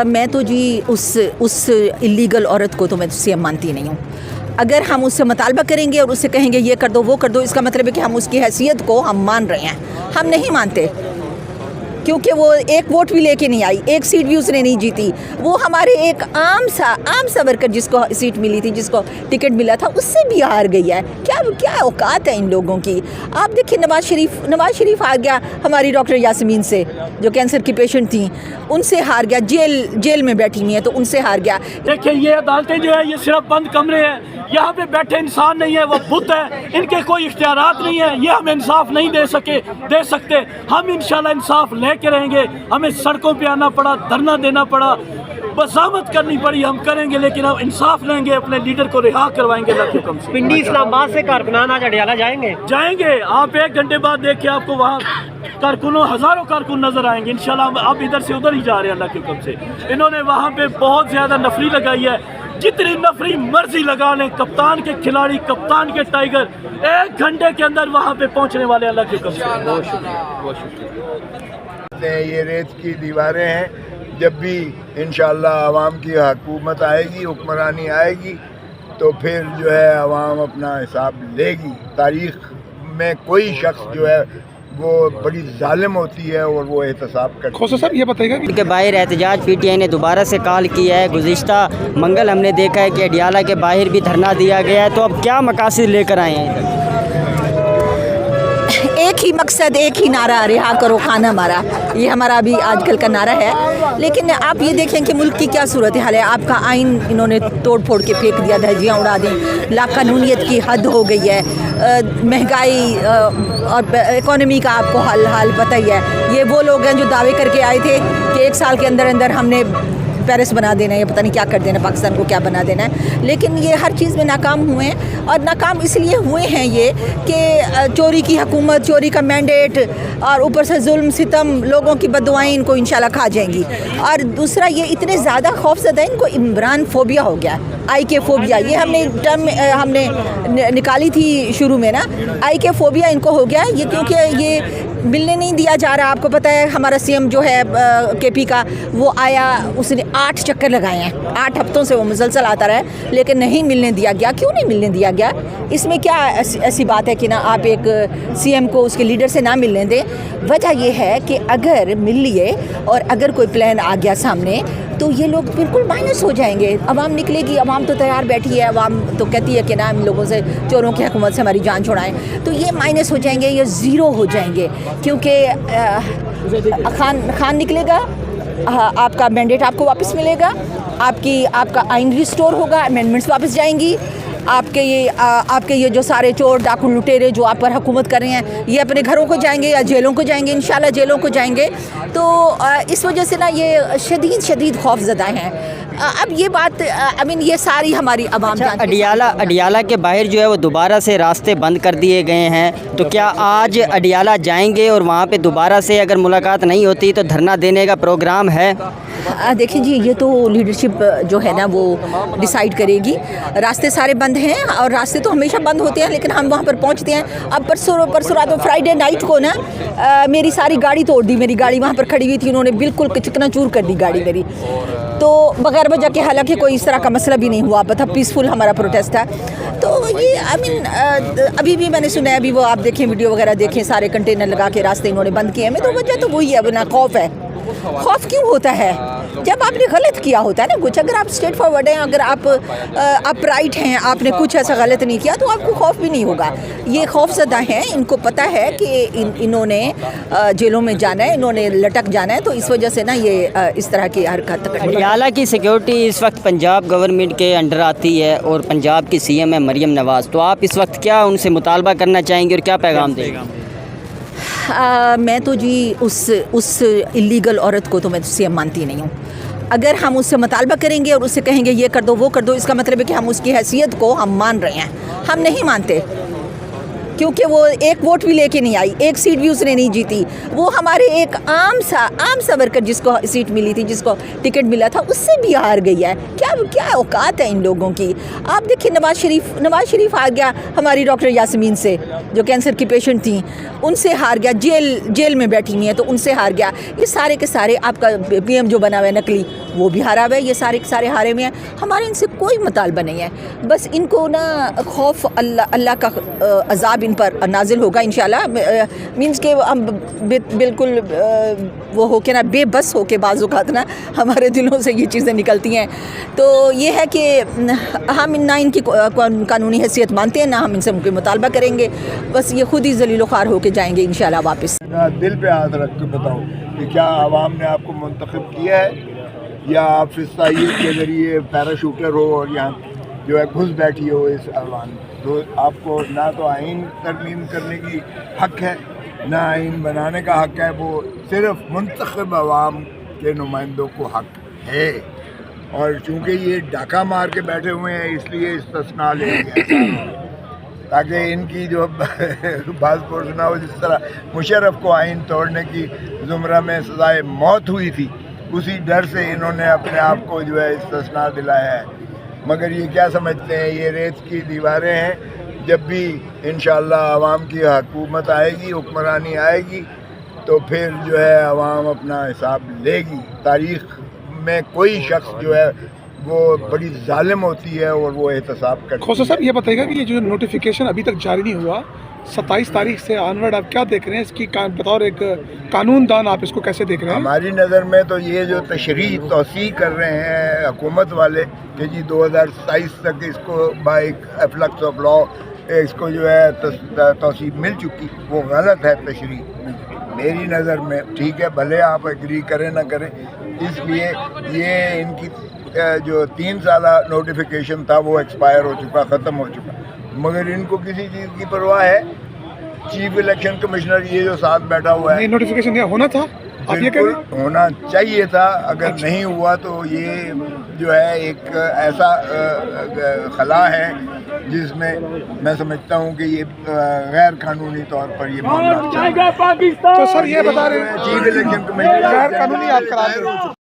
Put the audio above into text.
मैं तो जी उस इलीगल औरत को तो मैं सीएम मानती नहीं हूँ। अगर हम उससे मुतालबा करेंगे और उससे कहेंगे ये कर दो वो कर दो, इसका मतलब है कि हम उसकी हैसियत को हम मान रहे हैं। हम नहीं मानते, क्योंकि वो एक वोट भी लेके नहीं आई, एक सीट भी उसने नहीं जीती। वो हमारे एक आम सा वर्कर जिसको सीट मिली थी, जिसको टिकट मिला था, उससे भी हार गई है। क्या औकात है इन लोगों की। आप देखिए नवाज शरीफ हार गया हमारी डॉक्टर यास्मीन से, जो कैंसर की पेशेंट थी, उनसे हार गया। जेल में बैठी हुई है तो उनसे हार गया। देखिए ये अदालतें जो है ये सिर्फ बंद कमरे हैं, यहाँ पे बैठे इंसान नहीं है, वो बुत है, इनके कोई इख्तियारात नहीं है, ये हमें इंसाफ नहीं दे सकते। हम इंशाल्लाह इंसाफ लेके रहेंगे। हमें सड़कों पे आना पड़ा, धरना देना पड़ा, बसामत करनी पड़ी, हम करेंगे, लेकिन हम इंसाफ लेंगे, अपने लीडर को रिहा करवाएंगे अल्लाह के हुक्म से। पिंडी इस्लामाबाद से कारकुनान आज अडियाला जाएंगे। आप 1 घंटे बाद देखिए आपको वहाँ हज़ारों कारकुन नजर आएंगे इंशाल्लाह। आप इधर से उधर ही जा रहे हैं अल्लाह के हुक्म से। इन्होंने वहाँ पे बहुत ज़्यादा नफरी लगाई है, जितनी नफरी मर्जी लगा लें। कप्तान के खिलाड़ी, कप्तान के टाइगर 1 घंटे के अंदर वहाँ पे पहुँचने वाले अल्लाह के हुक्म से। बहुत शुक्रिया। ये रेत की दीवारें हैं। जब भी इंशाअल्लाह अवाम की हुकूमत आएगी, हुक्मरानी आएगी, तो फिर जो है अवाम अपना हिसाब लेगी। तारीख़ में कोई शख्स जो है वो बड़ी जालिम होती है और वो एहतसाब करती है। खोसा साहब ये बताइएगा के बाहर एहतजाज पीटीआई ने दोबारा से कॉल किया है। गुज़िश्ता मंगल हमने देखा है कि अडियाला के बाहर भी धरना दिया गया है, तो अब क्या मकासद लेकर आए हैं? एक ही मकसद, एक ही नारा, रिहा करो खान हमारा, ये हमारा अभी आजकल का नारा है। लेकिन आप ये देखें कि मुल्क की क्या सूरत हाल है। आपका आइन इन्होंने तोड़ फोड़ के फेंक दिया, धज्जियाँ उड़ा दी, लाकानूनियत की हद हो गई है। महंगाई और इकोनॉमी का आपको हाल पता ही है। ये वो लोग हैं जो दावे करके आए थे कि 1 साल के अंदर हमने पेरिस बना देना है, या पता नहीं क्या कर देना, पाकिस्तान को क्या बना देना है। लेकिन ये हर चीज़ में नाकाम हुए हैं, और नाकाम इसलिए हुए हैं ये कि चोरी की हुकूमत, चोरी का मैंडेट, और ऊपर से जुल्म सितम, लोगों की बददुआएं इनको इंशाल्लाह खा जाएंगी। और दूसरा ये इतने ज़्यादा खौफज़दा है, इनको इमरान फोबिया हो गया, IK फोबिया। ये हमने टर्म हमने निकाली थी शुरू में ना, IK फोबिया इनको हो गया। ये क्योंकि ये मिलने नहीं दिया जा रहा। आपको पता है हमारा CM जो है KP का, वो आया, उसने 8 चक्कर लगाए हैं, 8 हफ्तों से वो मुसलसल आता रहा है, लेकिन नहीं मिलने दिया गया। क्यों नहीं मिलने दिया गया? इसमें क्या ऐसी बात है कि ना आप एक CM को उसके लीडर से ना मिलने दें? वजह यह है कि अगर मिल लिए और अगर कोई प्लान आ गया सामने, तो ये लोग बिल्कुल माइनस हो जाएंगे। अवाम निकलेगी, अवाम तो तैयार बैठी है, अवाम तो कहती है कि ना हम लोगों से, चोरों की हुकूमत से हमारी जान छुड़ाएं। तो ये माइनस हो जाएंगे, ये ज़ीरो हो जाएंगे, क्योंकि खान निकलेगा, आपका मैंडेट आपको वापस मिलेगा, आपका आइन रिस्टोर होगा, अमेंडमेंट्स वापस जाएंगी। आपके ये जो सारे चोर डाकू लुटेरे जो आप पर हुकूमत कर रहे हैं, ये अपने घरों को जाएंगे या जेलों को जाएंगे, इंशाल्लाह जेलों को जाएंगे। तो इस वजह से ना ये शदीद खौफज़दा हैं। अब ये बात ये सारी हमारी आवाम जानती है। अडियाला के बाहर जो है वो दोबारा से रास्ते बंद कर दिए गए हैं, तो क्या आज अडियाला जाएंगे और वहाँ पे दोबारा से अगर मुलाकात नहीं होती तो धरना देने का प्रोग्राम है? देखिए जी, ये तो लीडरशिप जो है ना वो डिसाइड करेगी। रास्ते सारे बंद हैं, और रास्ते तो हमेशा बंद होते हैं, लेकिन हम वहाँ पर पहुँचते हैं। अब परसों रात फ्राइडे नाइट को ना मेरी सारी गाड़ी तोड़ दी। मेरी गाड़ी वहाँ पर खड़ी हुई थी, उन्होंने बिल्कुल चिकनाचूर कर दी गाड़ी मेरी, तो बगैर वजह के। हालांकि कोई इस तरह का मसला भी नहीं हुआ, था पीसफुल हमारा प्रोटेस्ट था। तो ये अभी भी मैंने सुना है, अभी वो आप देखें, वीडियो वगैरह देखें, सारे कंटेनर लगा के रास्ते इन्होंने बंद किए हैं। तो वजह तो वही है, ना खौफ है। खौफ क्यों होता है? जब आपने गलत किया होता है ना कुछ, अगर आप स्ट्रेट फॉरवर्ड हैं, अगर आप अपराइट हैं, आपने कुछ ऐसा गलत नहीं किया, तो आपको खौफ भी नहीं होगा। ये खौफज़दा हैं, इनको पता है कि इन्होंने जेलों में जाना है, इन्होंने लटक जाना है, तो इस वजह से ना ये इस तरह की हरकत करते हैं। अडियाला की सिक्योरिटी इस वक्त पंजाब गवर्नमेंट के अंडर आती है, और पंजाब की CM है मरियम नवाज़, तो आप इस वक्त क्या उनसे मुतालबा करना चाहेंगे और क्या पैगाम देंगे? मैं तो जी उस इलीगल औरत को तो मैं CM मानती नहीं हूँ। अगर हम उससे मुतालबा करेंगे और उससे कहेंगे ये कर दो वो कर दो, इसका मतलब है कि हम उसकी हैसियत को हम मान रहे हैं। हम नहीं मानते, क्योंकि वो एक वोट भी लेके नहीं आई, एक सीट भी उसने नहीं जीती। वो हमारे एक आम सा वर्कर जिसको सीट मिली थी, जिसको टिकट मिला था, उससे भी हार गई है। क्या औकात है इन लोगों की। आप देखिए नवाज शरीफ हार गया हमारी डॉक्टर यास्मीन से, जो कैंसर की पेशेंट थी, उनसे हार गया। जेल में बैठी हुई है तो उनसे हार गया। ये सारे के सारे आपका PM जो बना हुआ है नकली, वो भी हारा हुआ है। ये सारे के सारे हारे हुए हैं। हमारे इनसे कोई मुतालबा नहीं है। बस इनको ना खौफ अल्लाह का अजाब इन पर नाजिल होगा इंशाल्लाह। मीन्स के हम बिल्कुल वो हो के ना बेबस हो के बाज़ औक़ात ना हमारे दिलों से ये चीज़ें निकलती हैं। तो ये है कि हम ना इनकी कानूनी हैसियत मानते हैं, ना हम इनसे मुझे मुतालबा करेंगे। बस ये खुद ही ज़लील ख़ार होके जाएंगे इंशाल्लाह वापस। दिल पे हाथ रख के बताओ कि क्या आवाम ने आपको मुंतखब किया है, या आप फिस्ताइयत के ज़रिए पैराशूटर हो और यहाँ जो है घुस बैठी हो इस ऐवान। तो आपको ना तो आइन तरमीम करने की हक़ है, ना आइन बनाने का हक़ है। वो सिर्फ मुंतखब आवाम के नुमाइंदों को हक़ है। और चूँकि ये डाका मार के बैठे हुए हैं, इसलिए इस्तिस्ना ले लिया ताकि इनकी जो बात ना हो। जिस तरह मुशर्रफ को आइन तोड़ने की ज़ुमरा में सज़ाए मौत हुई थी, उसी डर से इन्होंने अपने आप को जो है इस्तिस्ना दिलाया है। मगर ये क्या समझते हैं, ये रेत की दीवारें हैं। जब भी इंशाअल्लाह आवाम की हुकूमत आएगी, हुक्मरानी आएगी, तो फिर जो है आवाम अपना हिसाब लेगी। तारीख़ में कोई शख्स जो है वो बड़ी जालिम होती है और वो एहतसाब करती है। खोसा साहब ये बताइएगा कि ये जो नोटिफिकेशन अभी तक जारी नहीं हुआ, 27 तारीख से ऑनवर्ड आप क्या देख रहे हैं इसकी? बतौर एक कानूनदान आप इसको कैसे देख रहे हैं? हमारी नज़र में तो ये जो तशरीह तोसी कर रहे हैं हुकूमत वाले कि जी 2027 तक इसको बाई एफ्लक्स ऑफ लॉ इसको जो है तोसी मिल चुकी, वो गलत है तशरीह मेरी नज़र में। ठीक है, भले आप एग्री करें ना करें। इसलिए ये इनकी जो 3 साल नोटिफिकेशन था वो एक्सपायर हो चुका, ख़त्म हो चुका। मगर इनको किसी चीज़ की परवाह है? चीफ इलेक्शन कमिश्नर ये जो साथ बैठा हुआ है, नोटिफिकेशन ये होना था, आप ये कह रहे हैं? बिल्कुल होना चाहिए था। अगर नहीं हुआ तो ये जो है एक ऐसा खला है जिसमें मैं समझता हूँ कि ये गैर कानूनी तौर पर ये मामला चल रहा है। तो सर ये बता रहे हैं चीफ इलेक्शन कमिश्नर गैर कानूनी आप करा रहे हो।